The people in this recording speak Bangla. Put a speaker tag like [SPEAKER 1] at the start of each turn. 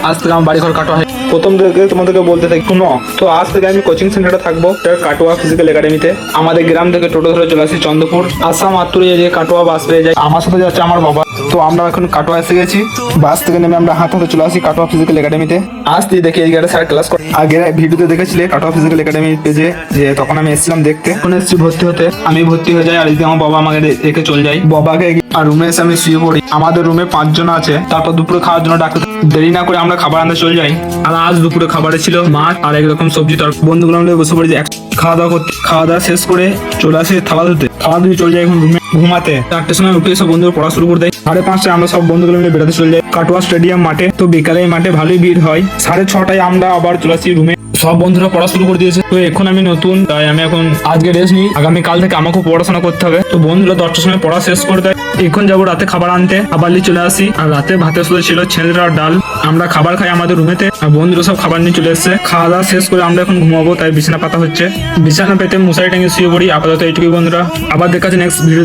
[SPEAKER 1] আজ থেকে আমার বাড়ি ঘর কাটোয়া হয়। প্রথম থেকে তোমাদেরকে বলতে থাকি, শুনো তো আজ থেকে আমি কোচিং সেন্টারে থাকবো কাটোয়া ফিজিক্যাল একাডেমিতে। আমাদের গ্রাম থেকে টোটো ধরে চলে আসি চন্দ্রপুর, আসা মাত্রই যে কাটোয়া বাস পেয়ে যাই। আমার সাথে যাচ্ছে আমার বাবা। তো আমরা এখন কাটোয়া এসে গেছি। বাস থেকে নেমে আমরা হাতে চলে আসি কাটোয়া ফিজিক্যাল একাডেমিতে। আসতে দেখি এই গাড়ি স্যার ক্লাস করে। আগে ভিডিওতে দেখেছিলে কাটোয়া ফিজিক্যাল একাডেমি পেজে, যে তখন আমি এসেছিলাম দেখতে। এখন এসেছি ভর্তি হতে। আমি ভর্তি হয়ে যাই আর এদিকে আমার বাবা আমাকে রেখে চলে যায়। বাবাকে আর রুমে এসে আমি শুয়ে পড়ি। আমাদের রুমে 5 জন আছে। তারপর দুপুরে খাওয়ার জন্য ডাকতে দেরি না করে আমরা খাবার আনতে চলে যাই। আর আজ দুপুরে খাবারে ছিল মাছ আর একরকম সবজি। তার বন্ধুগুলো আমরা বসে পড়ি খাওয়া দাওয়া করতে। খাওয়া দাওয়া শেষ করে চলে আসি থালা ধুতে। খাওয়া ধুয়ে চলে যাই এখন রুমে ঘুমাতে। 4টার সময় উঠে সব বন্ধুরা পড়া শুরু করে দেয়। 5:30টায় আমরা সব বন্ধুগুলো মিলে বেড়াতে চলে যাই কাটোয়া স্টেডিয়াম মাঠে। তো বিকালে এই মাঠে ভালোই ভিড় হয়। 6:30টায় আমরা আবার চলে আসি রুমে। সব বন্ধুরা পড়া শুরু করে দিয়েছে। তো এখন আমি নতুন, তাই আমি এখন আজকে রেস্ট নিই। আগামীকাল থেকে আমাকেও পড়াশোনা করতে হবে। তো বন্ধুরা 10টার সময় পড়া শেষ করে দেয়। এখন যাবো রাতে খাবার আনতে। খাবার নিয়ে চলে আসি। আর রাতে ভাতের সাথে ছিল ছেলেরা ডাল। আমরা খাবার খাই আমাদের রুমেতে। আর বন্ধুরা সব খাবার নিয়ে চলে এসেছে। খাওয়া দাওয়া শেষ করে আমরা এখন ঘুমাবো, তাই বিছানা পাতা হচ্ছে। বিছানা পেতে মশারি টাঙিয়ে শুয়ে পড়ি। আপাতত এইটুকুই বন্ধুরা, আবার দেখা যাচ্ছে নেক্সট ভিডিও।